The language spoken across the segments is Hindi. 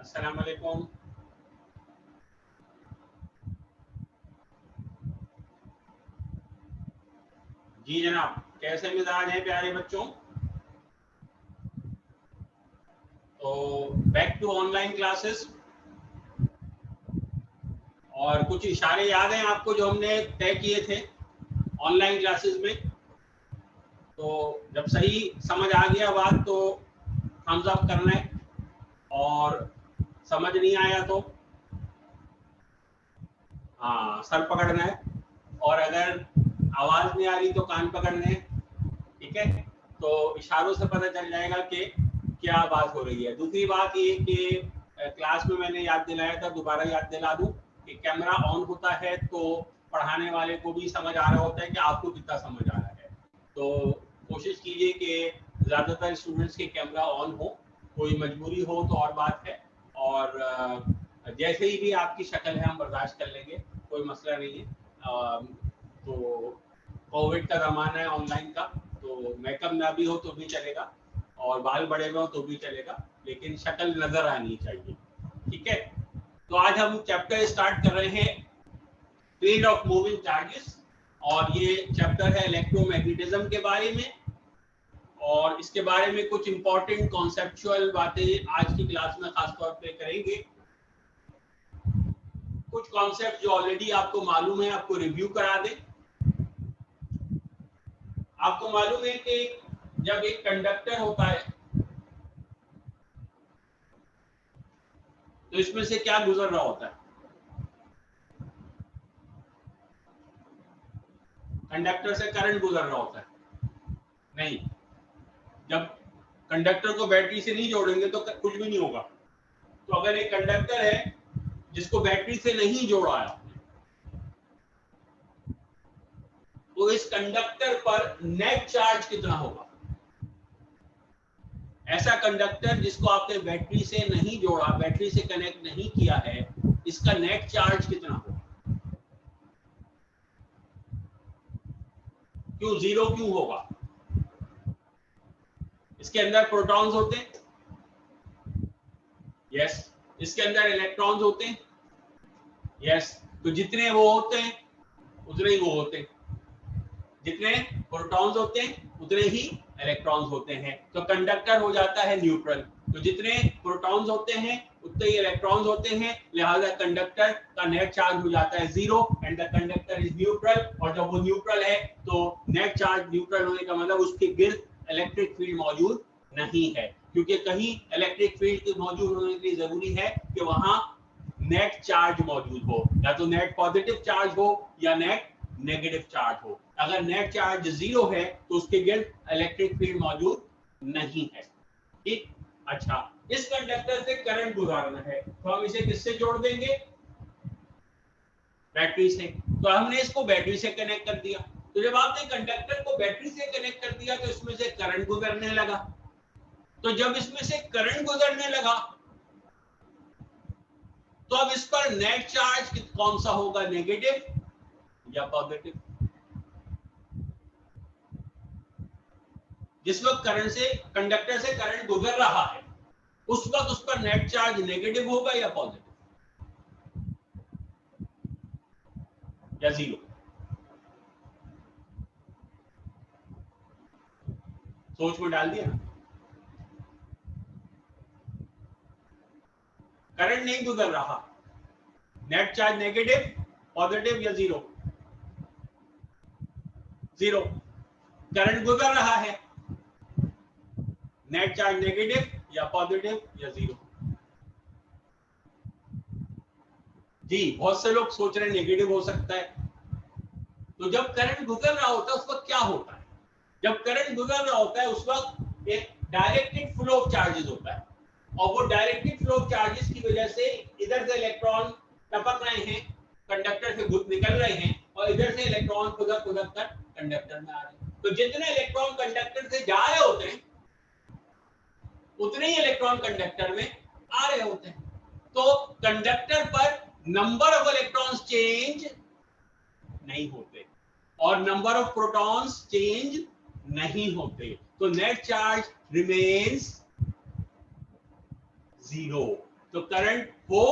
अस्सलाम वालेकुम। जी जनाब, कैसे मिजाज हैं प्यारे बच्चों? तो बैक टू ऑनलाइन क्लासेस। और कुछ इशारे याद हैं आपको जो हमने तय किए थे ऑनलाइन क्लासेस में? तो जब सही समझ आ गया बात तो थम्स अप करना है, और समझ नहीं आया तो हाँ सर पकड़ना है, और अगर आवाज नहीं आ रही तो कान पकड़ने हैं। ठीक है, तो इशारों से पता चल जाएगा कि क्या बात हो रही है। दूसरी बात ये कि क्लास में मैंने याद दिलाया था, दोबारा याद दिला दूं कि कैमरा ऑन होता है तो पढ़ाने वाले को भी समझ आ रहा होता है कि आपको कितना समझ आ रहा है। तो कोशिश कीजिए कि ज़्यादातर स्टूडेंट्स के कैमरा ऑन हो, कोई मजबूरी हो तो और बात है, और जैसे ही भी आपकी शक्ल है हम बर्दाश्त कर लेंगे, कोई मसला नहीं है। तो कोविड का ज़माना है ऑनलाइन का, तो मेकअप ना भी हो तो भी चलेगा, और बाल बड़े हुए हो तो भी चलेगा, लेकिन शक्ल नजर आनी चाहिए। ठीक है, तो आज हम चैप्टर स्टार्ट कर रहे हैं फील्ड ऑफ मूविंग चार्जेस, और ये चैप्टर है इलेक्ट्रोमैग्नेटिज्म के बारे में, और इसके बारे में कुछ इंपॉर्टेंट कॉन्सेप्चुअल बातें आज की क्लास में खासतौर पे करेंगे। कुछ कॉन्सेप्ट जो ऑलरेडी आपको मालूम है आपको रिव्यू करा दें। आपको मालूम है कि जब एक कंडक्टर होता है तो इसमें से क्या गुजर रहा होता है? कंडक्टर से करंट गुजर रहा होता है? नहीं, जब कंडक्टर को बैटरी से नहीं जोड़ेंगे तो कुछ भी नहीं होगा। तो अगर एक कंडक्टर है जिसको बैटरी से नहीं जोड़ा है, तो इस कंडक्टर पर नेट चार्ज कितना होगा? ऐसा कंडक्टर जिसको आपने बैटरी से नहीं जोड़ा, बैटरी से कनेक्ट नहीं किया है, इसका नेट चार्ज कितना होगा? क्यों जीरो क्यों होगा? इसके अंदर प्रोटॉन्स होते हैं, यस। इसके अंदर इलेक्ट्रॉन्स होते हैं, यस। तो जितने वो होते हैं उतने ही वो होते हैं, जितने प्रोटॉन्स होते हैं उतने ही इलेक्ट्रॉन्स होते हैं। तो कंडक्टर हो जाता है न्यूट्रल। तो जितने प्रोटॉन्स होते हैं उतने ही इलेक्ट्रॉन्स होते हैं, लिहाजा कंडक्टर का नेट चार्ज हो जाता है zero, and the conductor is neutral. और जब वो न्यूट्रल है तो नेट चार्ज न्यूट्रल होने का मतलब उसके गिर्द इलेक्ट्रिक फील्ड मौजूद नहीं है, क्योंकि कहीं इलेक्ट्रिक फील्ड के मौजूद होने के लिए जरूरी है कि वहां नेट चार्ज मौजूद हो, या तो नेट पॉजिटिव चार्ज हो या नेट नेगेटिव चार्ज हो। अगर नेट चार्ज जीरो है तो उसके गिर्द इलेक्ट्रिक फील्ड मौजूद नहीं है। ठीक, अच्छा, इस कंडक्टर से करंट गुजारना है तो हम इसे किससे जोड़ देंगे? बैटरी से। तो हमने इसको बैटरी से कनेक्ट कर दिया। तो जब आपने कंडक्टर को बैटरी से कनेक्ट कर दिया तो इसमें से करंट गुजरने लगा। तो जब इसमें से करंट गुजरने लगा तो अब इस पर नेट चार्ज कौन सा होगा, नेगेटिव या पॉजिटिव? जिस वक्त करंट से कंडक्टर से करंट गुजर रहा है उस वक्त उस पर नेट चार्ज नेगेटिव होगा या पॉजिटिव या जीरो? सोच में डाल दिया ना। करंट नहीं गुजर रहा, नेट चार्ज नेगेटिव, पॉजिटिव या जीरो? जीरो। करंट गुजर रहा है, नेट चार्ज नेगेटिव या पॉजिटिव या जीरो? जी, बहुत से लोग सोच रहे हैं नेगेटिव हो सकता है। तो जब करंट गुजर रहा होता है उस वक्त क्या होता है? जब करंट गुजर रहा होता है उस वक्त एक डायरेक्टेड फ्लो ऑफ चार्जेस होता है, और वो डायरेक्टेड फ्लो ऑफ चार्जेस की वजह से इधर से इलेक्ट्रॉन टपक रहे हैं, कंडक्टर से निकल रहे हैं, और इधर से इलेक्ट्रॉन खुदक खुदक कर कंडक्टर में आ रहे हैं। तो जितने इलेक्ट्रॉन कंडक्टर से जा रहे होते हैं उतने ही इलेक्ट्रॉन कंडक्टर में आ रहे होते हैं। तो कंडक्टर पर नंबर ऑफ इलेक्ट्रॉन्स चेंज नहीं होते और नंबर ऑफ प्रोटॉन्स चेंज नहीं होते, तो नेट चार्ज रिमेन्स जीरो। तो करंट हो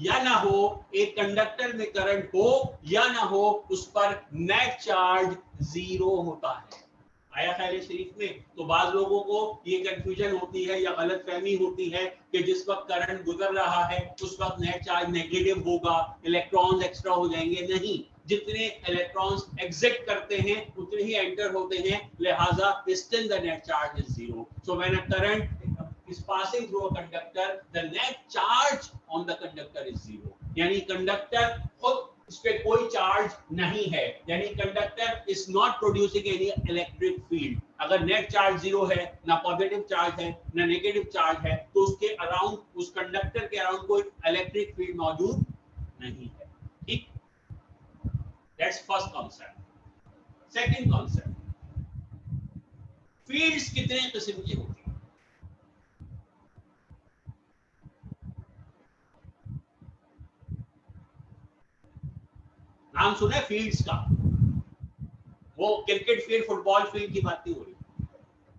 या ना हो, एक कंडक्टर में करंट हो या ना हो, उस पर नेट चार्ज 0 होता है। आया ख्याल शरीफ में? तो बाज लोगों को ये कंफ्यूजन होती है या गलतफहमी होती है कि जिस वक्त करंट गुजर रहा है उस वक्त नेट चार्ज नेगेटिव होगा, इलेक्ट्रॉन्स एक्स्ट्रा हो जाएंगे। नहीं, जितने इलेक्ट्रॉन्स एग्जिट करते हैं उतने ही एंटर होते हैं, लिहाजा still the net charge is 0। So when a current is passing through a conductor, the net charge on the conductor is 0। यानी कंडक्टर खुद उस पे कोई चार्ज नहीं है, यानी conductor is not producing any electric field. अगर नेट चार्ज 0 है, ना पॉजिटिव चार्ज है ना नेगेटिव चार्ज है, तो उसके अराउंड, उस कंडक्टर के अराउंड कोई इलेक्ट्रिक फील्ड मौजूद नहीं है। ठीक, that's first concept. Second concept, fields कितने किस्म की होती हैं? नाम सुना है फील्ड्स का? वो क्रिकेट फील्ड, फुटबॉल फील्ड की बात नहीं हो रही।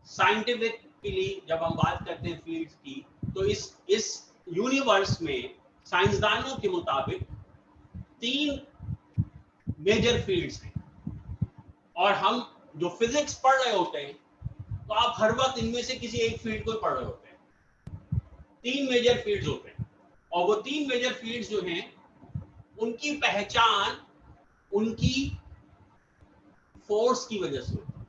साइंटिफिकली जब हम बात करते हैं फील्ड्स की, तो इस यूनिवर्स में साइंसदानों के मुताबिक 3 मेजर फील्ड्स हैं, और हम जो फिजिक्स पढ़ रहे होते हैं तो आप हर वक्त इनमें से किसी एक फील्ड को पढ़ रहे होते हैं। 3 मेजर फील्ड्स होते हैं, और वो 3 मेजर फील्ड्स जो हैं उनकी पहचान उनकी फोर्स की वजह से होती है।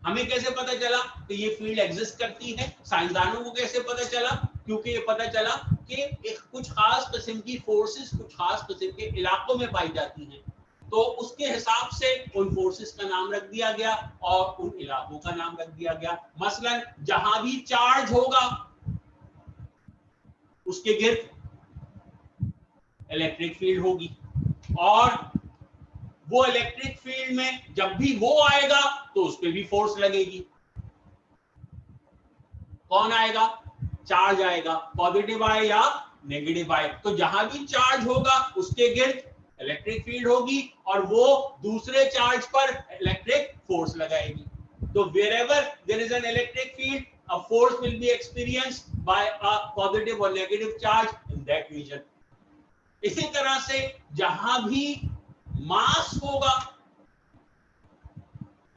हमें कैसे पता चला कि ये फील्ड एग्जिस्ट करती है? साइंसदानों को कैसे पता चला? क्योंकि ये पता चला कि एक कुछ खास किस्म की फोर्सेस कुछ खास किस्म के इलाकों में पाई जाती हैं, तो उसके हिसाब से उन फोर्सेस का नाम रख दिया गया और उन इलाकों का नाम रख दिया गया। मसलन जहां भी चार्ज होगा उसके गिर्द इलेक्ट्रिक फील्ड होगी, और वो इलेक्ट्रिक फील्ड में जब भी वो आएगा तो उस पर भी फोर्स लगेगी। कौन आएगा? चार्ज आएगा, पॉजिटिव आए या नेगेटिव आए। तो जहां भी चार्ज होगा उसके गिर्द इलेक्ट्रिक फील्ड होगी, और वो दूसरे चार्ज पर इलेक्ट्रिक फोर्स लगाएगी। तो wherever there is an electric field, a force will be experienced by a positive or negative charge in that region। इसी तरह से जहां भी मास होगा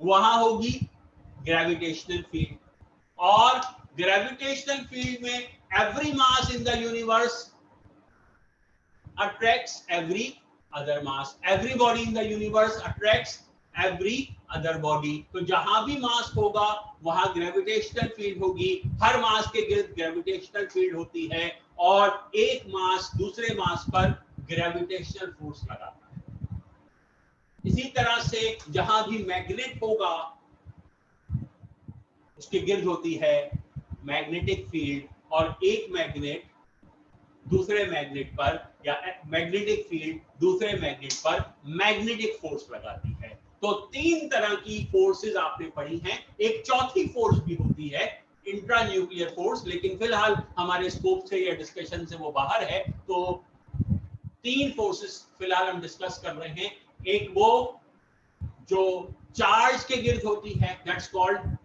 वहां होगी ग्रेविटेशनल फील्ड, और ग्रेविटेशनल फील्ड में every mass in the universe attracts every other mass, every body in the universe attracts every other body। तो जहां भी मास होगा वहां ग्रेविटेशनल फील्ड होगी, हर मास के गिर्द ग्रेविटेशनल फील्ड होती है, और एक मास दूसरे मास पर ग्रेविटेशनल फोर्स लगाता है। इसी तरह से जहां भी मैग्नेट होगा उसके गिर्द होती है मैग्नेटिक फील्ड, और एक मैग्नेट दूसरे मैग्नेट पर, या मैग्नेटिक फील्ड दूसरे मैग्नेट पर मैग्नेटिक फोर्स लगाती है। तो 3 तरह की फोर्सेस आपने पढ़ी हैं। एक चौथी फोर्स भी होती है, इंट्रा न्यूक्लियर फोर्स, लेकिन फिलहाल हमारे स्कोप से या डिस्कशन से वो बाहर है। तो 3 फोर्सेस फिलहाल हम डिस्कस कर रहे हैं। एक वो जो चार्ज के गिर्द होती है, that's called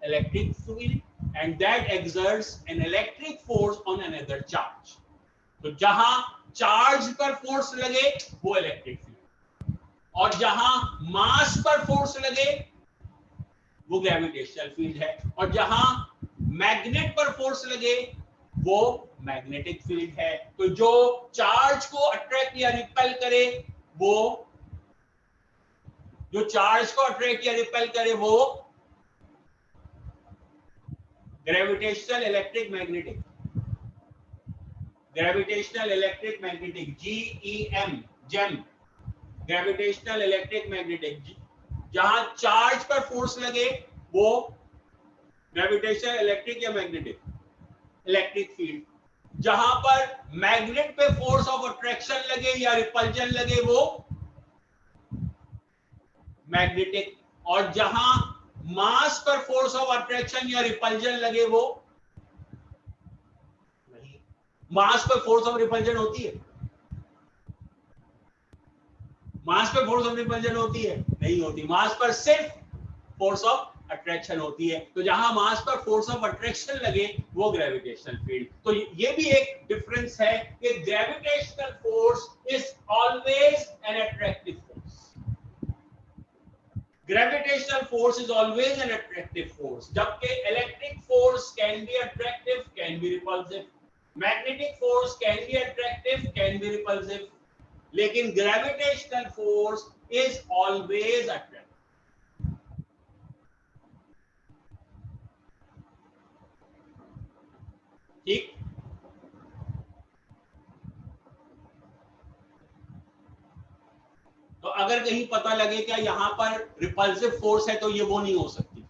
electric field, and that exerts an electric force on another charge। तो जहां चार्ज पर फोर्स लगे वो इलेक्ट्रिक फील्ड, और जहां मास पर फोर्स लगे वो ग्रेविटेशनल फील्ड है, और जहां मैग्नेट पर फोर्स लगे वो मैग्नेटिक फील्ड है। तो जो चार्ज को अट्रैक्ट या रिपेल करे वो, जो चार्ज को अट्रैक्ट या रिपेल करे वो gravitational electric magnetic, gravitational electric magnetic, GEM, gem, gravitational electric magnetic. जहां चार्ज पर फोर्स लगे वो ग्रेविटेशनल इलेक्ट्रिक या मैग्नेटिक, इलेक्ट्रिक फील्ड। जहां पर मैग्नेट पे फोर्स ऑफ अट्रैक्शन लगे या रिपल्जन लगे वो मैग्नेटिक, और जहां मास पर फोर्स ऑफ अट्रैक्शन या रिपल्जन लगे वो नहीं। मास पर फोर्स ऑफ रिपल्जन होती है? मास पर फोर्स ऑफ रिपल्जन होती है? नहीं होती। मास पर सिर्फ फोर्स ऑफ अट्रैक्शन होती है। तो जहां मास पर फोर्स ऑफ अट्रैक्शन लगे वो ग्रेविटेशनल फील्ड। तो ये भी एक डिफरेंस है कि gravitational force is always an attractive force. Gravitational force is always an attractive force, जबकि electric force can be attractive, can be repulsive. Magnetic force can be attractive, can be repulsive. लेकिन gravitational force is always attractive. ठीक? तो अगर कहीं पता लगे क्या यहां पर रिपल्सिव फोर्स है तो ये वो नहीं हो सकती,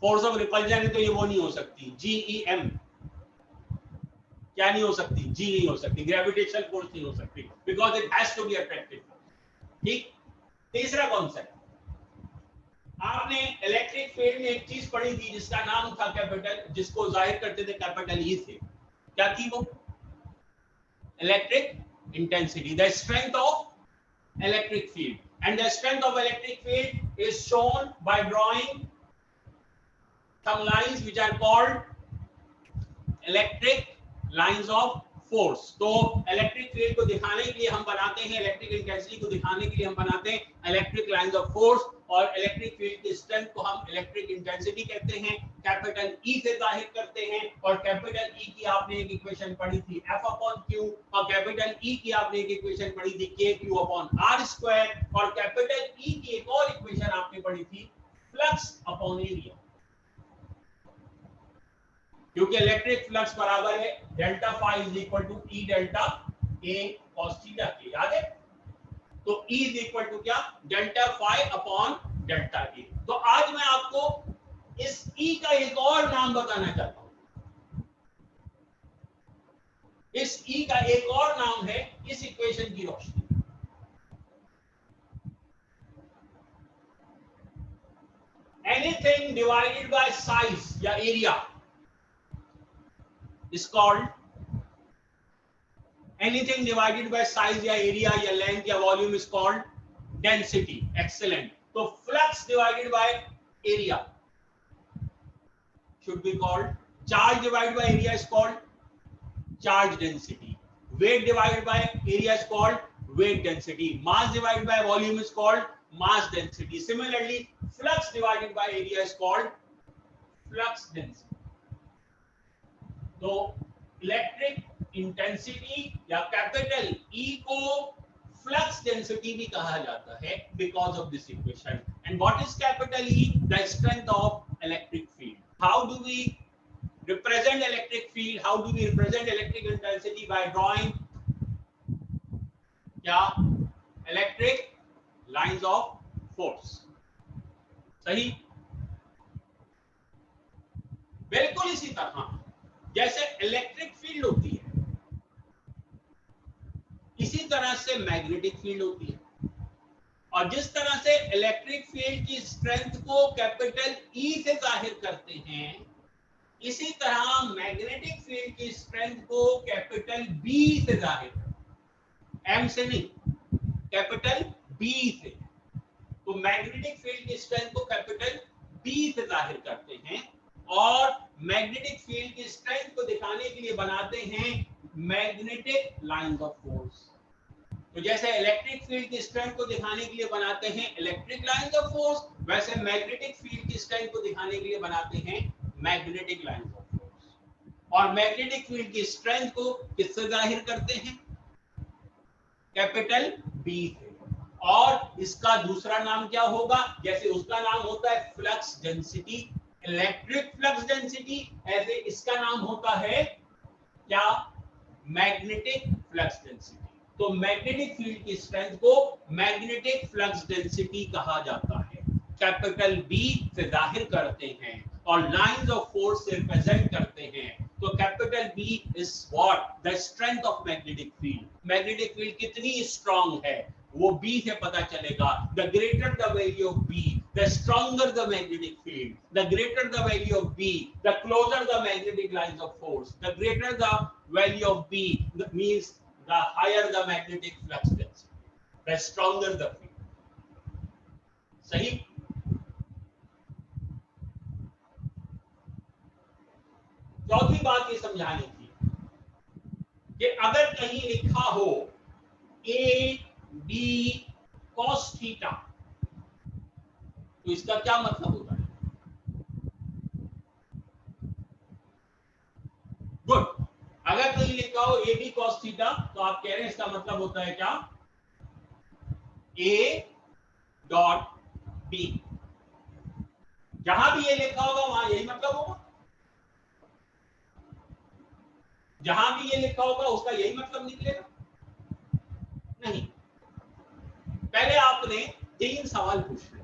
फोर्स ऑफ रिपल्जन है तो ये वो नहीं हो सकती, GEM क्या नहीं हो सकती, जी नहीं हो सकती, ग्रेविटेशनल फोर्स नहीं हो सकती, because it has to be attractive force. ठीक। तीसरा कॉन्सेप्ट, आपने इलेक्ट्रिक फील्ड में एक चीज पढ़ी थी जिसका नाम था कैपिटल, जिसको जाहिर करते थे कैपिटल ई से। क्या थी वो? Electric intensity, the strength of electric field, and the strength of electric field is shown by drawing some lines which are called electric lines of force. तो इलेक्ट्रिक फील्ड को दिखाने के लिए हम बनाते हैं, इलेक्ट्रिक इंटेंसिटी को दिखाने के लिए हम बनाते हैं इलेक्ट्रिक लाइंस ऑफ फोर्स, और इलेक्ट्रिक फील्ड की स्ट्रेंथ को हम इलेक्ट्रिक इंटेंसिटी कहते हैं, कैपिटल ई से जाहिर करते हैं। और कैपिटल ई की आपने एक इक्वेशन पढ़ी थी F/Q, और कैपिटल ई की आपने एक इक्वेशन पढ़ी थी KQ/R², और कैपिटल ई की एक और इक्वेशन आपने पढ़ी थी फ्लक्स अपॉन एरिया, क्योंकि इलेक्ट्रिक फ्लक्स बराबर है delta phi is equal to E delta A cos theta के, याद है? तो E इज इक्वल टू क्या? Delta phi upon delta A. तो आज मैं आपको इस E का एक और नाम बताना चाहता हूं। इस E का एक और नाम है इस इक्वेशन की रोशनी। एनीथिंग डिवाइडेड बाय साइज या area is called, anything divided by size या area या length या volume is called density. Excellent. तो flux divided by area should be called, charge divided by area is called charge density, weight divided by area is called weight density, mass divided by volume is called mass density. Similarly, flux divided by area is called flux density. तो इलेक्ट्रिक इंटेंसिटी या कैपिटल ई को फ्लक्स डेंसिटी भी कहा जाता है because of this equation. And what is capital E? The strength of electric field. How do we represent electric field? How do we represent electric intensity? By drawing क्या? Electric lines of force. सही? बिल्कुल इसी तरह जैसे इलेक्ट्रिक फील्ड होती है, इसी तरह से मैग्नेटिक फील्ड होती है। और जिस तरह से इलेक्ट्रिक फील्ड की स्ट्रेंथ को कैपिटल ई से जाहिर करते हैं, इसी तरह मैग्नेटिक फील्ड की स्ट्रेंथ को कैपिटल बी से जाहिर करते हैं, एम से नहीं, कैपिटल बी से। तो मैग्नेटिक फील्ड की स्ट्रेंथ को कैपिटल बी से जाहिर करते हैं, और मैग्नेटिक फील्ड की स्ट्रेंथ को दिखाने के लिए बनाते हैं मैग्नेटिक लाइंस ऑफ फोर्स। तो जैसे इलेक्ट्रिक फील्ड की स्ट्रेंथ को दिखाने के लिए बनाते हैं इलेक्ट्रिक लाइंस ऑफ फोर्स, वैसे मैग्नेटिक फील्ड की स्ट्रेंथ को दिखाने के लिए बनाते हैं मैग्नेटिक लाइंस ऑफ फोर्स। और मैग्नेटिक फील्ड की स्ट्रेंथ को किससे जाहिर करते हैं? कैपिटल बी से। और इसका दूसरा नाम क्या होगा? जैसे उसका नाम होता है flux density, electric flux density, ऐसे इसका नाम होता है क्या? Magnetic flux density. तो मैग्नेटिक फील्ड की स्ट्रेंथ को मैग्नेटिक फ्लक्स डेंसिटी कहा जाता है, कैपिटल बी से जाहिर करते हैं और लाइंस ऑफ फोर्स से रिप्रेजेंट करते हैं। तो capital B is what? The strength of magnetic field. Magnetic field कितनी स्ट्रांग है वो बी से पता चलेगा। The greater the value of B, the stronger the magnetic field, the greater the value of B, the closer the magnetic lines of force, the greater the value of B, that means the higher the magnetic flux density, the stronger the field. सही। चौथी बात ये समझानी थी कि अगर कहीं लिखा हो ए बी कॉस थीटा तो इसका क्या मतलब होता है? गुड। अगर कहीं लिखा हो ए बी कॉस थीटा तो आप कह रहे हैं इसका मतलब होता है क्या? A dot B. जहां भी ये लिखा होगा वहां यही मतलब होगा, जहां भी ये लिखा होगा उसका यही मतलब निकलेगा? नहीं। पहले आपने 3 सवाल पूछने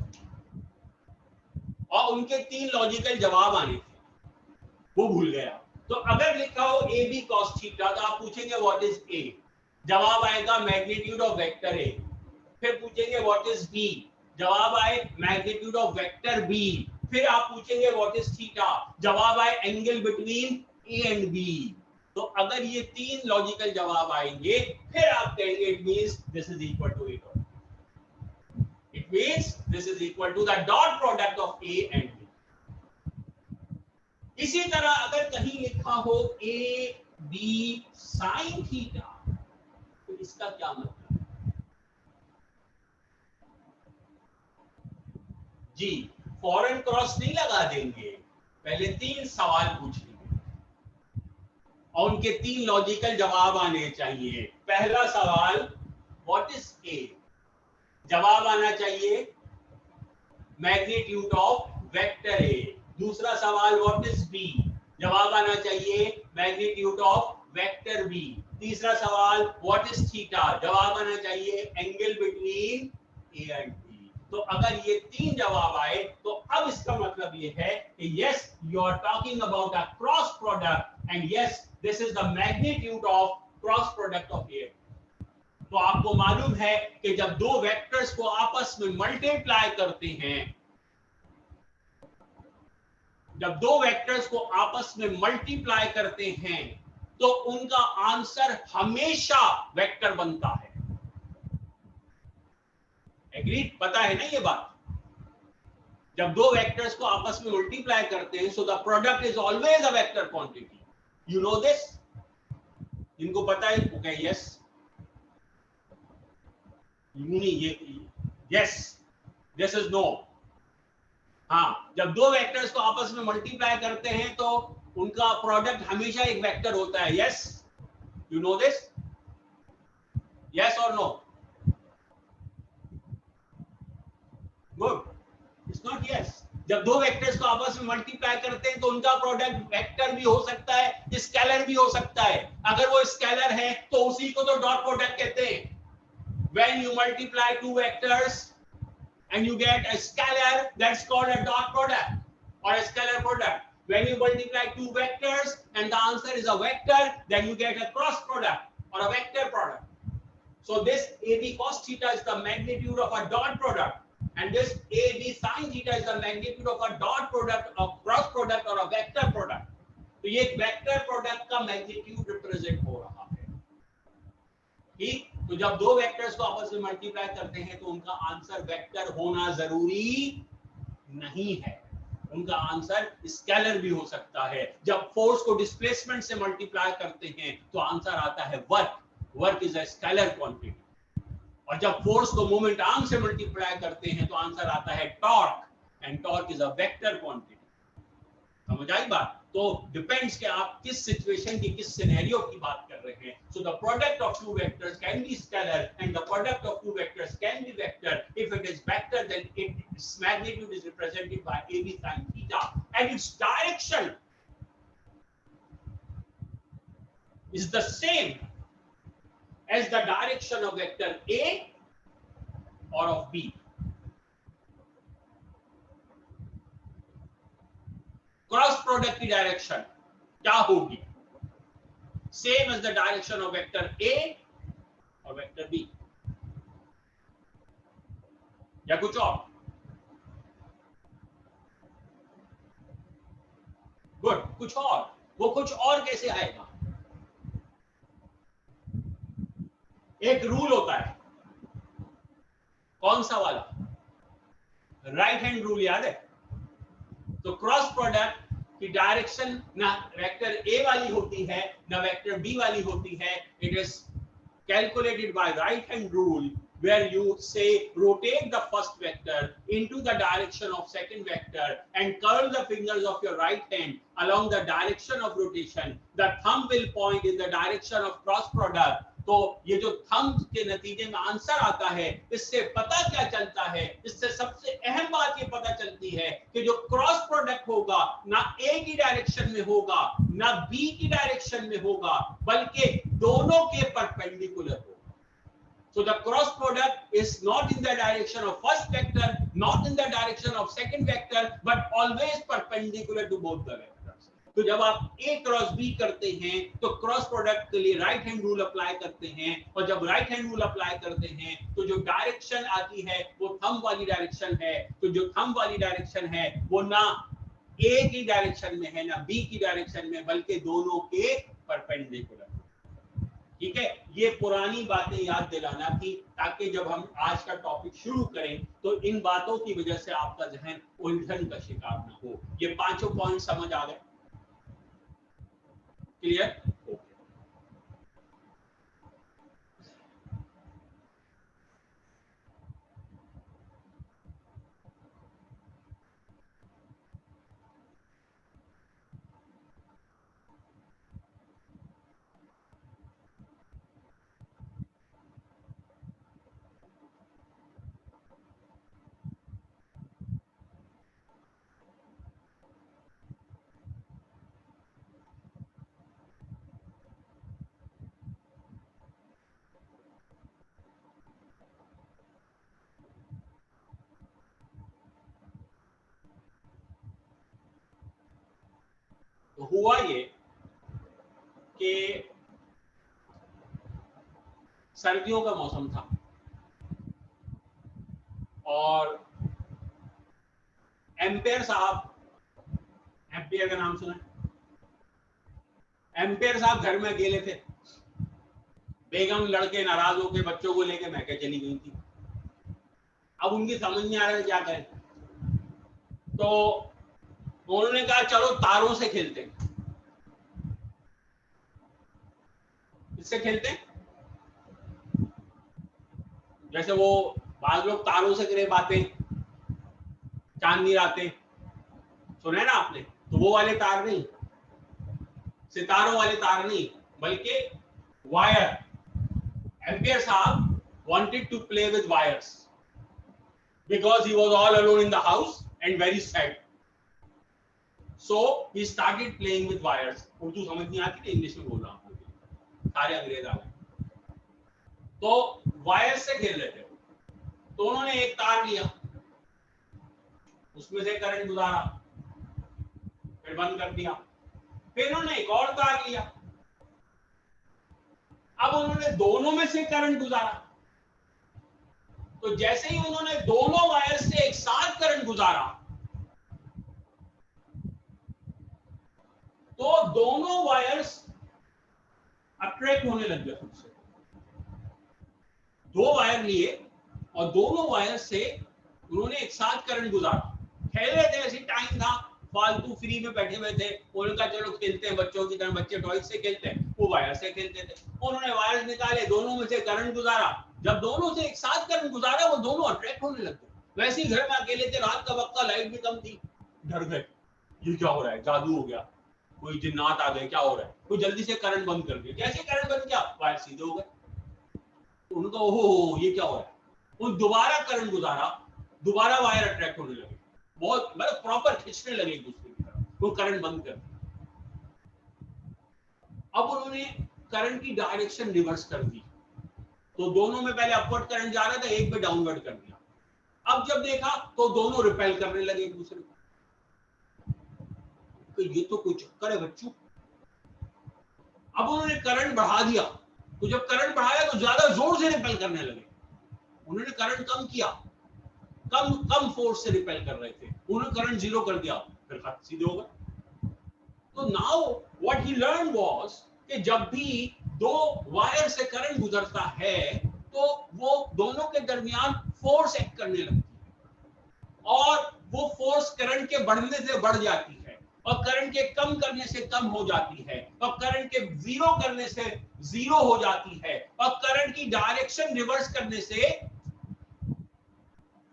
और उनके 3 लॉजिकल जवाब आने थे, वो भूल गया। तो अगर लिखा हो ए बी कॉस थीटा तो आप पूछेंगे व्हाट इज ए, जवाब आएगा मैग्नीट्यूड ऑफ वेक्टर ए। फिर पूछेंगे व्हाट इज बी, जवाब आए मैग्नीट्यूड ऑफ वेक्टर बी। फिर आप पूछेंगे व्हाट इज थीटा, जवाब आए angle between A and B. तो अगर ये 3 लॉजिकल जवाब आएंगे फिर आप कहेंगे it means this is equal to A dot, it means this is equal to the dot product of A and B. इसी तरह अगर कहीं लिखा हो ए बी साइन थीटा तो इसका क्या मतलब? जी, फॉरेन क्रॉस नहीं लगा देंगे, पहले 3 सवाल पूछेंगे और उनके 3 लॉजिकल जवाब आने चाहिए। पहला सवाल व्हाट इज ए, जवाब आना चाहिए मैग्नीट्यूड ऑफ वेक्टर ए। दूसरा सवाल व्हाट इज बी, जवाब आना चाहिए मैग्नीट्यूड ऑफ वेक्टर बी। तीसरा सवाल व्हाट इज थीटा, जवाब आना चाहिए angle between A and B. तो अगर ये 3 जवाब आए तो अब इसका मतलब ये है कि yes you are talking about a cross product and yes this is the magnitude of cross product of A. तो आपको मालूम है कि जब दो वेक्टर्स को आपस में मल्टीप्लाई करते हैं, जब दो वेक्टर्स को आपस में मल्टीप्लाई करते हैं तो उनका आंसर हमेशा वेक्टर बनता है। एग्रीड? पता है ना ये बात? जब दो वेक्टर्स को आपस में मल्टीप्लाई करते हैं so the product is always a vector quantity. You know this? जिनको पता है वो कहे yes, yes, this is no. हाँ, जब दो वेक्टर्स को आपस में मल्टीप्लाई करते हैं तो उनका प्रोडक्ट हमेशा एक वेक्टर होता है। Yes, you know this? Yes और no? Good. It's not yes. जब दो वेक्टर्स को आपस में मल्टीप्लाई करते हैं तो उनका प्रोडक्ट वेक्टर भी हो सकता है, स्केलर भी हो सकता है। अगर वो स्केलर है तो उसी को तो डॉट प्रोडक्ट कहते हैं। When you multiply two vectors and you get a scalar, that's called a dot product or a scalar product. When you multiply two vectors and the answer is a vector, then you get a cross product or a vector product. So this AB cos theta is the magnitude of a dot product, and this AB sin theta is the magnitude of a dot product, a cross product or a vector product. तो ये वेक्टर प्रोडक्ट का मैग्नीट्यूड रिप्रेजेंट हो रहा है। ठीक, तो जब दो वेक्टर्स को आपस में मल्टीप्लाई करते हैं तो उनका आंसर वेक्टर होना जरूरी नहीं है, उनका आंसर स्केलर भी हो सकता है। जब फोर्स को डिस्प्लेसमेंट से मल्टीप्लाई करते हैं तो आंसर आता है work, work is a scalar quantity. और जब फोर्स को मोमेंट आर्म से मल्टीप्लाई करते हैं तो आंसर आता है torque, and torque is a vector quantity. समझ आई बात? तो डिपेंड्स कि आप किस सिचुएशन की, किस सिनेरियो की बात कर रहे हैं। So the product of two vectors can be scalar and the product of two vectors can be vector. If it is vector then its magnitude is represented by AB sin theta and its direction is the same as the direction of vector A or of B. Cross product की डायरेक्शन क्या होगी? Same as the direction of vector A और वेक्टर बी, या कुछ और? गुड, कुछ और। वो कुछ और कैसे आएगा? एक रूल होता है। कौन सा वाला? राइट हैंड रूल याद है? तो क्रॉस प्रोडक्ट की डायरेक्शन ना वेक्टर ए वाली होती है ना वेक्टर बी वाली होती है. It is calculated by right hand rule, where you say rotate the first vector into the direction of second vector and curl the fingers of your right hand along the direction of rotation. The thumb will point in the direction of cross product. तो ये जो थंब के नतीजे में आंसर आता है, इससे पता क्या चलता है? इससे सबसे अहम बात ये पता चलती है कि जो क्रॉस प्रोडक्ट होगा ना ए की डायरेक्शन में होगा ना बी की डायरेक्शन में होगा, बल्कि दोनों के परपेंडिकुलर होगा. So the cross product is not in the direction of first vector, not in the direction of second vector, but always perpendicular to both the vectors. तो जब आप A क्रॉस B करते हैं तो क्रॉस प्रोडक्ट के लिए राइट हैंड रूल अप्लाई करते हैं, और जब राइट हैंड रूल अप्लाई करते हैं तो जो डायरेक्शन आती है वो थंब वाली डायरेक्शन है. तो जो थंब वाली डायरेक्शन है वो ना A की डायरेक्शन में है ना B की डायरेक्शन में, बल्कि दोनों के परपेंडिकुलर. ठीक है, ये पुरानी बातें याद दिलाना थी ताकि जब हम आज का टॉपिक शुरू करें तो इन बातों की वजह से आपका जहन उलझन का शिकार ना हो. ये पांचों पॉइंट समझ आ गए? क्लियर? तो हुआ ये कि सर्दियों का मौसम था और एम्पेयर साहब, एम्पेयर का नाम सुना है? एम्पेयर साहब घर में अकेले थे. बेगम लड़के नाराज होकर बच्चों को लेकर मैके चली गई थी. अब उनकी समझ नहीं आ रहा है क्या करें, तो उन्होंने कहा चलो तारों से खेलते हैं. इससे खेलते हैं जैसे वो बाज लोग तारों से करे बातें, चांदनी रातें सुने ना आपने, तो वो वाले तार नहीं, सितारों वाले तार नहीं, बल्कि वायर. एम्पियर साहब wanted to play with wires because he was all alone in the house and very sad. So he started playing with wires. Urdu समझ नहीं आती, इंग्लिश में बोल रहा हूँ, सारे अंग्रेज आ गए. तो वायर से खेल रहे थे. तो उन्होंने एक तार लिया, उसमें से करंट गुजारा, फिर बंद कर दिया. फिर उन्होंने एक और तार लिया. अब उन्होंने दोनों में से करंट गुजारा. तो जैसे ही उन्होंने दोनों वायर से एक साथ करंट गुजारा तो दोनों वायर्स अट्रैक्ट होने लग गए खुद से. दो वायर लिए और दोनों वायर से उन्होंने एक साथ करंट गुजारा. खेल रहे थे, ऐसी टाइम था, फालतू फ्री में बैठे हुए थे. उनका चलो खेलते हैं बच्चों की तरह, बच्चे टॉय से खेलते हैं, वो वायर से खेलते थे. उन्होंने वायर निकाले, दोनों में से करंट गुजारा. जब दोनों से एक साथ करंट गुजारा वो दोनों अट्रैक्ट होने लगे. वैसे ही घर में अकेले थे, रात का वक्त था, लाइट भी कम थी. डर गए, ये क्या हो रहा है, जादू हो गया, कोई जिन्नात आ गए, क्या हो रहा है. कोई जल्दी से करंट बंद कर दिया. जैसे करंट बंद किया वायर सीधे हो गए. उनको ओहो ये क्या हो रहा है. उन दोबारा करंट गुजारा, दोबारा वायर अट्रैक्ट होने लगे, बहुत मतलब प्रॉपर खींचने लगे एक दूसरे की तरफ. वो करंट बंद कर दिया. अब उन्होंने करंट की डायरेक्शन रिवर्स कर दी. तो दोनों में पहले अपवर्ड करंट जा रहा था, एक पे डाउनवर्ड कर दिया. अब जब देखा तो दोनों रिपेल करने लगे एक दूसरे को. तो ये तो कोई चक्कर है बच्चों. अब उन्होंने करंट बढ़ा दिया. तो जब करंट बढ़ाया तो ज्यादा जोर से रिपेल करने लगे. उन्होंने करंट कम किया, कम फोर्स से रिपेल कर रहे थे. उन्होंने करंट जीरो कर दिया, फिर हाथ सीधे हो गए. तो now what he learn was कि जब भी दो वायर से करंट गुजरता है तो वो दोनों के दरमियान फोर्स एक्ट करने लगती है. वो फोर्स करंट के बढ़ने से बढ़ जाती है और करंट के कम करने से कम हो जाती है और करंट के जीरो करने से जीरो हो जाती है और करंट की डायरेक्शन रिवर्स करने से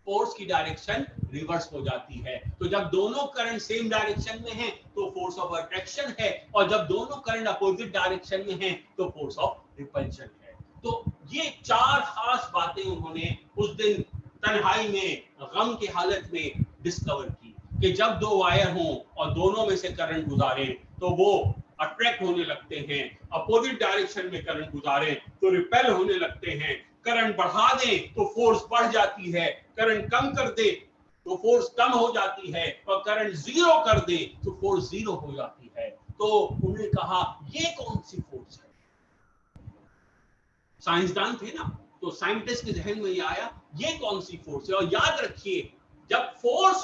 फोर्स की डायरेक्शन रिवर्स हो जाती है। तो जब दोनों करंट सेम डायरेक्शन में हैं तो फोर्स ऑफ अट्रैक्शन है और जब दोनों करंट अपोजिट डायरेक्शन में हैं तो फोर्स ऑफ रिपल्शन है। तो ये चार खास बातें उन्होंने उस दिन तन्हाई में गम की हालत में डिस्कवर की कि जब दो वायर हों और दोनों में से करंट गुजारे तो वो अट्रैक्ट होने लगते हैं, अपोजिट डायरेक्शन में करंट गुजारे तो रिपेल होने लगते हैं, करंट बढ़ा दें तो फोर्स बढ़ जाती है, करंट कम कर दे तो फोर्स कम हो जाती है और करंट जीरो कर दे तो फोर्स जीरो हो जाती है। तो उन्होंने कहा ये कौन सी फोर्स है? साइंसदान थे ना, तो साइंटिस्ट के जहन में ये आया ये कौन सी फोर्स है। और याद रखिए जब फोर्स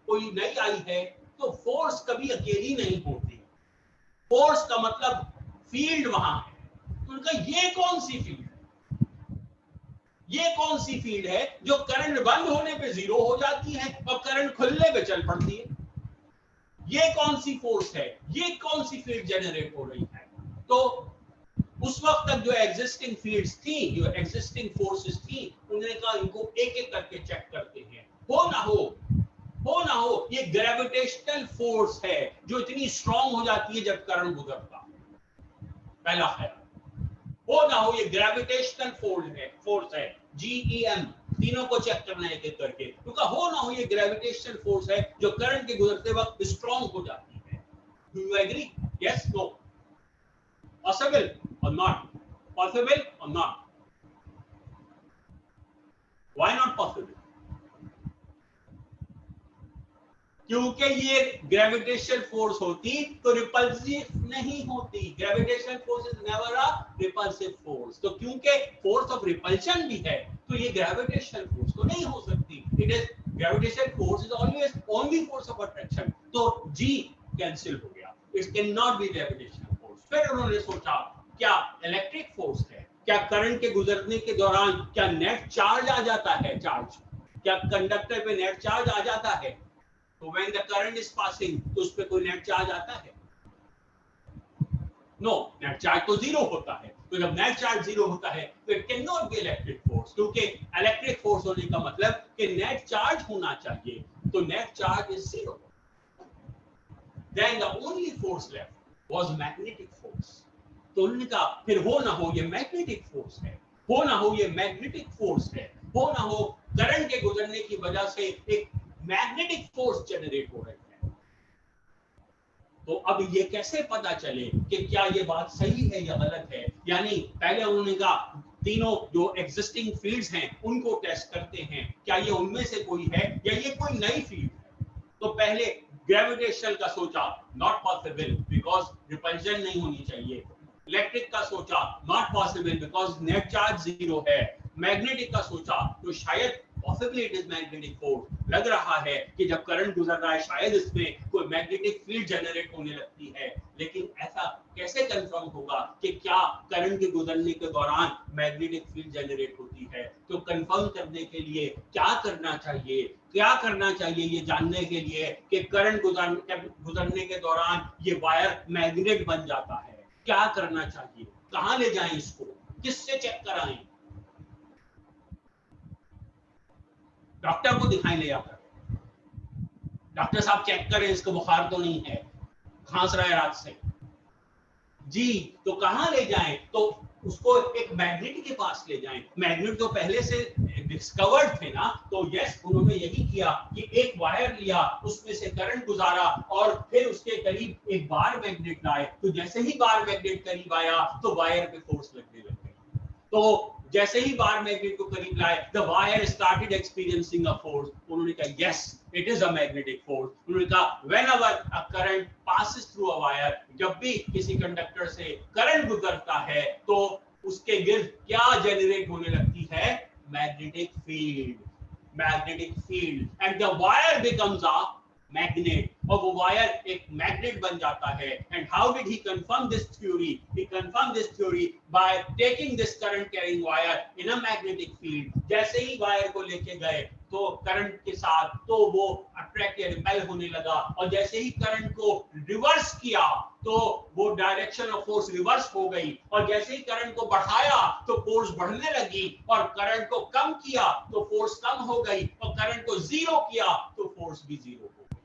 कोई नई आई है तो फोर्स कभी अकेली नहीं होती, फोर्स का मतलब फील्ड वहां है। तो उनका ये कौन सी फील्ड है, ये कौन सी फील्ड है जो करंट बंद होने पे जीरो हो जाती है और करंट खुलने पे चल पड़ती है? ये कौन सी फोर्स है, ये कौन सी फील्ड जनरेट हो रही है? तो उस वक्त तक जो एग्जिस्टिंग फील्ड्स थी, जो एग्जिस्टिंग फोर्सेस थी, उन्होंने कहा इनको एक एक करके चेक करते हैं। हो ना हो ये ग्रेविटेशनल फोर्स है जो इतनी स्ट्रांग हो जाती है जब करंट गुजरता। पहला ख्याल, हो ना हो ये ग्रेविटेशनल फोर्स है GEM, तीनों को चेक करना है एक एक करके। क्योंकि हो ना हो ये ग्रेविटेशनल फोर्स है जो करंट के गुजरते वक्त स्ट्रांग हो जाती है। Do you agree? Yes, no, possible or not, possible or not? Why not possible? क्योंकि ये ग्रेविटेशनल फोर्स होती तो रिपल्सिव नहीं होती। Gravitational force is never a repulsive force. तो क्योंकि फोर्स ऑफ रिपल्शन भी है तो ये ग्रेविटेशनल फोर्स तो नहीं हो सकती। It is gravitational force is always only force of attraction. तो G कैंसिल हो गया, it can not be gravitational force. फिर उन्होंने सोचा क्या इलेक्ट्रिक फोर्स है? क्या करंट के गुजरने के दौरान क्या नेट चार्ज आ जाता है? चार्ज, क्या कंडक्टर पे नेट चार्ज आ जाता है? तो when the current is passing तो उस पे कोई नेट चार्ज आता है? नो, नेट चार्ज तो जीरो होता है। तो जब नेट चार्ज जीरो होता है तो it can not be electric force, क्योंकि इलेक्ट्रिक फोर्स होने का मतलब कि नेट चार्ज होना चाहिए। तो net charge is zero. Then the only force left was magnetic force. तो उन्होंने कहा फिर हो ना हो ये मैग्नेटिक फोर्स है, हो ना हो ये मैग्नेटिक फोर्स है, हो ना हो करंट के गुजरने की वजह से एक मैग्नेटिक फोर्स जनरेट हो रही है। तो अब ये कैसे पता चले कि क्या ये बात सही है या गलत है? यानी पहले उन्होंने कहा तीनों जो एग्जिस्टिंग फील्ड्स हैं उनको टेस्ट करते हैं, क्या ये उनमें से कोई है या ये कोई नई फील्ड है। तो पहले ग्रेविटेशनल का सोचा, नॉट पॉसिबल बिकॉज रिपल्शन नहीं होनी चाहिए। इलेक्ट्रिक का सोचा, not possible because net charge zero है। मैग्नेटिक का सोचा तो शायद possibly it is magnetic force, लग रहा है कि जब करंट गुजर रहा है शायद इसमें कोई मैग्नेटिक फील्ड जनरेट होने लगती है। लेकिन ऐसा कैसे कंफर्म होगा कि क्या करंट के गुजरने के दौरान मैग्नेटिक फील्ड जनरेट होती है? तो कंफर्म करने के लिए क्या करना चाहिए? क्या करना चाहिए ये जानने के लिए कि करंट गुजरने के दौरान ये वायर मैग्नेट बन जाता है, क्या करना चाहिए? कहां ले जाएं इसको, किससे चेक कराएं? डॉक्टर को दिखाएं ले जाकर, डॉक्टर साहब चेक करें इसको बुखार तो नहीं है, खांस रहा है रात से जी। तो कहां ले जाएं? तो उसको एक मैग्नेट के पास ले जाएं। मैग्नेट तो पहले से डिस्कवर्ड थे ना, तो यस उन्होंने यही किया कि एक वायर लिया, उसमें से करंट गुजारा और फिर उसके करीब एक बार मैग्नेट लाए। तो जैसे ही बार मैग्नेट करीब आया तो वायर पे फोर्स लगने लग गई। तो जैसे ही बार मैग्नेट को करीब लाए, the wire started experiencing a force. उन्होंने कहा yes it is a magnetic force. उन्होंने कहा whenever a current passes through a wire, जब भी किसी कंडक्टर से करंट गुजरता है तो उसके गिर्द क्या जनरेट होने लगती है? Magnetic field, magnetic field, and the wire becomes a magnet, और वो वायर एक मैग्नेट बन जाता है। And how did he confirm this theory? He confirm this theory by taking this current carrying wire in a magnetic field. जैसे ही वायर को लेके गए तो करंट के साथ, तो वो अट्रैक्ट या रिपेल होने लगा, और जैसे ही करंट को रिवर्स किया तो वो डायरेक्शन ऑफ फोर्स रिवर्स हो गई, और जैसे ही करंट को बढ़ाया तो फोर्स बढ़ने लगी, और करंट को कम किया तो फोर्स कम हो गई, और करंट को जीरो किया तो फोर्स भी जीरो हो गई।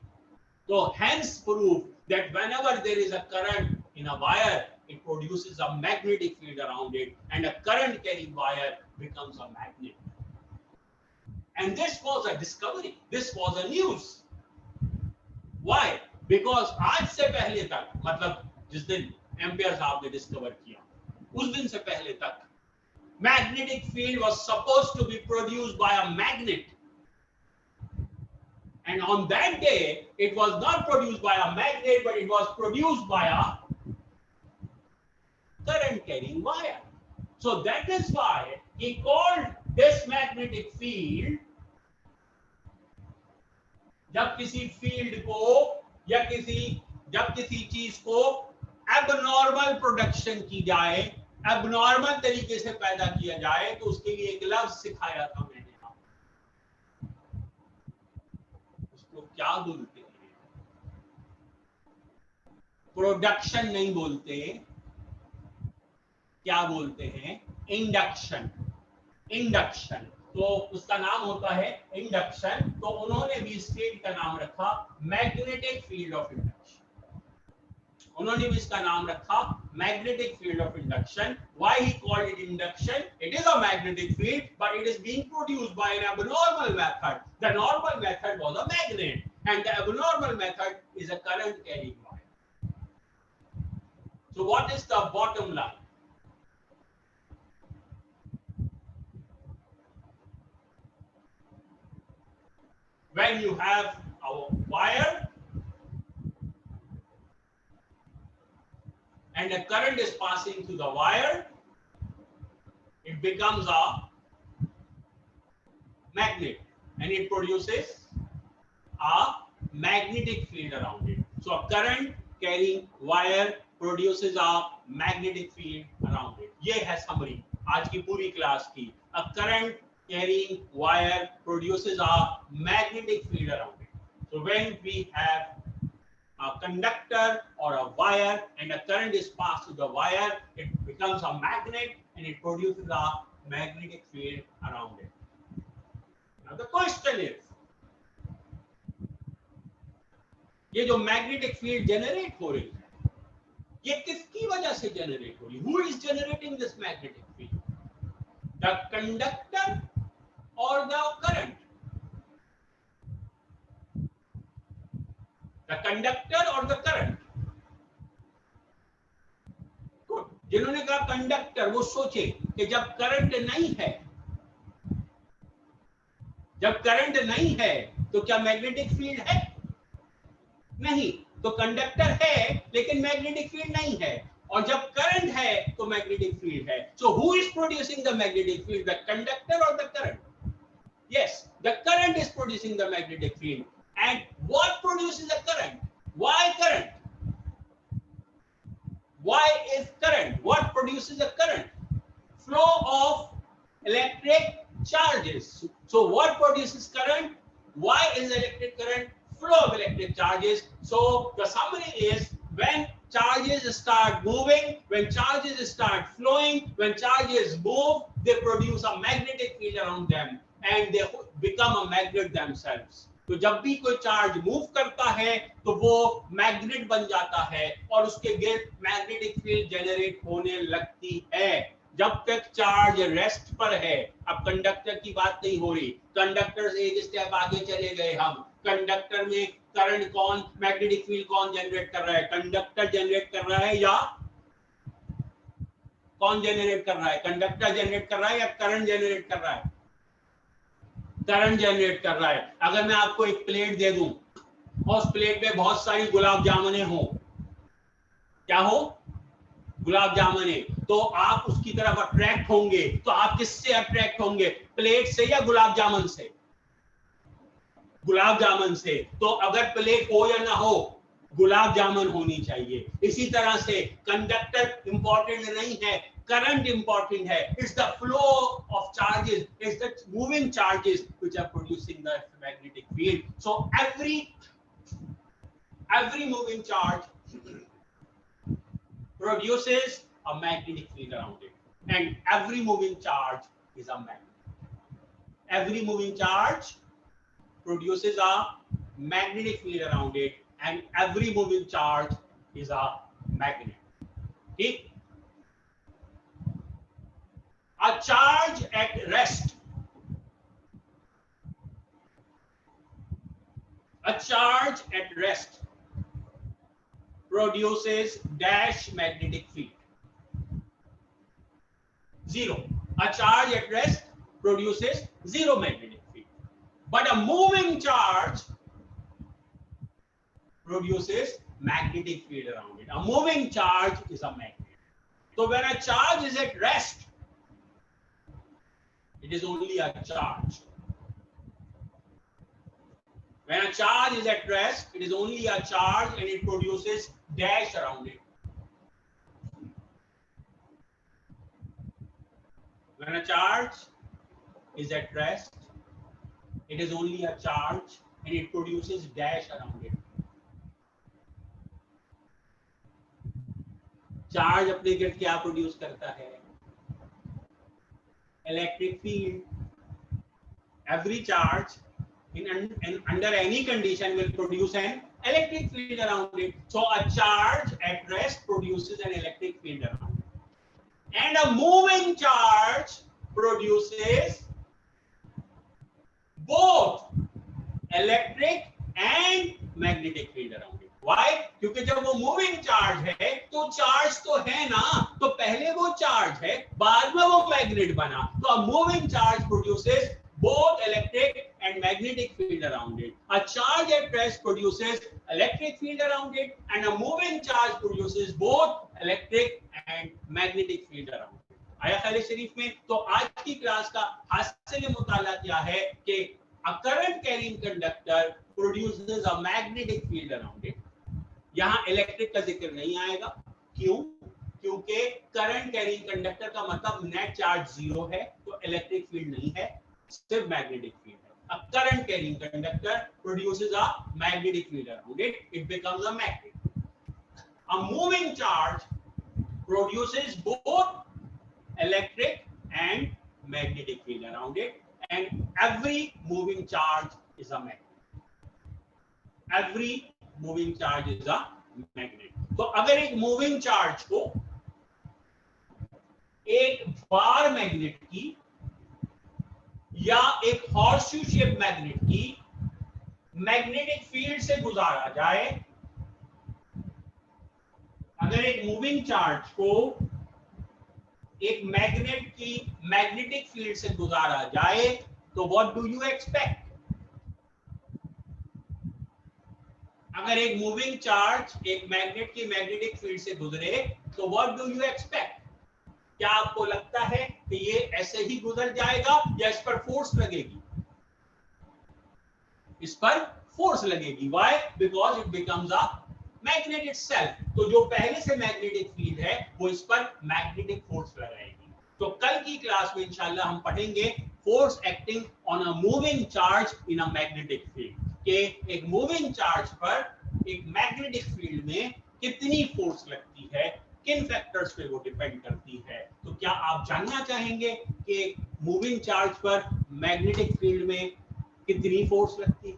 तो hence prove that whenever there is a current in a wire, it produces a magnetic field around it, and a current carrying wire becomes a magnet. And this was a discovery, this was a news. Why? Because आज से पहले तक, मतलब जिस दिन एम्पियर साहब ने डिस्कवर किया, उस दिन से पहले तक magnetic field was supposed to be produced by a magnet. And on that day, it was not produced by a magnet, but it was produced by a current carrying wire. So that is why he called this magnetic field, जब किसी फील्ड को या जब किसी चीज को एबनॉर्मल प्रोडक्शन की जाए, एबनॉर्मल तरीके से पैदा किया जाए, तो उसके लिए एक लफ्ज सिखाया था मैंने आपको, उसको क्या बोलते हैं? प्रोडक्शन नहीं बोलते, क्या बोलते हैं? इंडक्शन। इंडक्शन, तो उसका नाम होता है इंडक्शन। तो उन्होंने भी इस फील्ड का नाम रखा मैग्नेटिक फील्ड ऑफ इंडक्शन। उन्होंने भी इसका नाम रखा magnetic field of induction. Why he called it induction? It is a magnetic field, but it is being produced by an abnormal method. The normal method was a magnet, and the abnormal method is a current carrying wire. So what is the bottom line? When you have a wire and a current is passing through the wire, it becomes a magnet and it produces a magnetic field around it. So a current carrying wire produces a magnetic field around it. ये है summary आज की पूरी क्लास की। A current carrying wire produces a magnetic field around it. So when we have a conductor or a wire and a current is passed through the wire, it becomes a magnet and it produces a magnetic field around it. Now the question is, ये जो magnetic field generate हो रही है, ये किसकी वजह से generate हो रही है? Who is generating this magnetic field? The conductor or the current? The conductor or the current? Good. जिन्होंने कहा कंडक्टर, वो सोचे कि जब करंट नहीं है तो क्या मैग्नेटिक फील्ड है? नहीं। तो कंडक्टर है लेकिन मैग्नेटिक फील्ड नहीं है, और जब करंट है तो मैग्नेटिक फील्ड है। So who is producing the magnetic field? The conductor or the current? Yes, the current is producing the magnetic field. And what produces the current? Why current? Why is current? What produces the current? Flow of electric charges. So what produces current? Why is electric current? Flow of electric charges. So the summary is, when charges start moving, when charges start flowing, when charges move, they produce a magnetic field around them and they become a magnet themselves. तो जब भी कोई चार्ज मूव करता है तो वो मैग्नेट बन जाता है और उसके गिर्द मैग्नेटिक फील्ड जनरेट होने लगती है। जब तक चार्ज रेस्ट पर है, अब कंडक्टर की बात नहीं हो रही, कंडक्टर से एक स्टेप आगे चले गए हम। कंडक्टर में करंट कौन, मैग्नेटिक फील्ड कौन जनरेट कर रहा है? कंडक्टर जनरेट कर रहा है या कौन जनरेट कर रहा है? कंडक्टर जनरेट कर रहा है या करंट जनरेट कर रहा है? करंट जनरेट कर रहा है। अगर मैं आपको एक प्लेट दे दूं और उस प्लेट में बहुत सारी गुलाब जामुने हो, क्या हो? गुलाब जामुने, तो आप उसकी तरफ अट्रैक्ट होंगे। तो आप किससे अट्रैक्ट होंगे? प्लेट से या गुलाब जामुन से? गुलाब जामुन से। तो अगर प्लेट हो या ना हो, गुलाब जामुन होनी चाहिए। इसी तरह से कंडक्टर इंपॉर्टेंट नहीं है, करंट इंपॉर्टेंट है, it's the flow of charges, it's the moving charges which are producing the magnetic field. So every moving charge produces a magnetic field around it, and every moving charge is a magnet. Every moving charge produces a magnetic field around it, and every moving charge is a magnet. ठीक? A charge at rest, a charge at rest produces dash magnetic field. Zero. A charge at rest produces zero magnetic field. But a moving charge produces magnetic field around it. A moving charge is a magnet. So when a charge is at rest, it is only a charge. When a charge is at rest, it is only a charge and it produces dash around it. When a charge is at rest, it is only a charge and it produces dash around it. Charge अपने गिर्द क्या प्रोड्यूस करता है? Electric field. Every charge in under any condition will produce an electric field around it. So a charge at rest produces an electric field around it. And a moving charge produces both electric and magnetic field around it. Why? क्योंकि जब वो मूविंग चार्ज है तो चार्ज तो है ना, तो पहले वो चार्ज है, बाद में वो मैग्नेट बना. तो a moving charge produces both electric and magnetic field around it. A charge at rest produces electric field around it, and a moving charge produces both electric and magnetic field around it. आया ख्याल शरीफ में. तो आज की क्लास का हासिल मुताला क्या है कि a current carrying conductor produces a magnetic field around it. यहाँ इलेक्ट्रिक का जिक्र नहीं आएगा. क्यों? क्योंकि करंट कैरिंग कंडक्टर का मतलब नेट चार्ज जीरो है, तो इलेक्ट्रिक फील्ड नहीं है, सिर्फ मैग्नेटिक फील्ड है. A current carrying conductor produces a magnetic field around it. It becomes a magnet. A moving charge produces both electric and magnetic field around it, and every moving charge is a magnet. Every moving charge is a magnet. तो अगर एक मूविंग चार्ज को एक बार मैग्नेट की या एक हॉर्सशू शेप मैग्नेट की मैग्नेटिक फील्ड से गुजारा जाए, अगर एक मूविंग चार्ज को एक मैग्नेट की मैग्नेटिक फील्ड से गुजारा जाए, तो व्हाट डू यू एक्सपेक्ट? अगर एक मूविंग चार्ज एक मैग्नेट की मैग्नेटिक फील्ड से गुजरे, तो व्हाट डू यू एक्सपेक्ट? क्या आपको लगता है कि ये ऐसे ही गुजर जाएगा या इस पर फोर्स लगेगी? इस पर फोर्स लगेगी. Why? Because it becomes a magnet itself. तो जो पहले से मैग्नेटिक फील्ड है वो इस पर मैग्नेटिक फोर्स लगाएगी. तो कल की क्लास में इंशाल्लाह हम पढ़ेंगे force acting on a moving charge in a magnetic field, कि एक मूविंग चार्ज पर एक मैग्नेटिक फील्ड में कितनी फोर्स लगती है, किन फैक्टर्स पे वो डिपेंड करती है. तो क्या आप जानना चाहेंगे कि एक मूविंग चार्ज पर मैग्नेटिक फील्ड में कितनी फोर्स लगती है?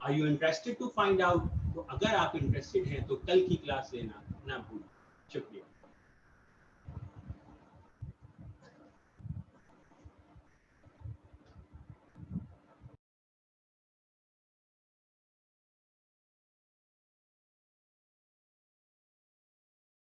Are you interested to find out? तो अगर आप इंटरेस्टेड हैं तो कल की क्लास लेना ना भूलें. शुक्रिया.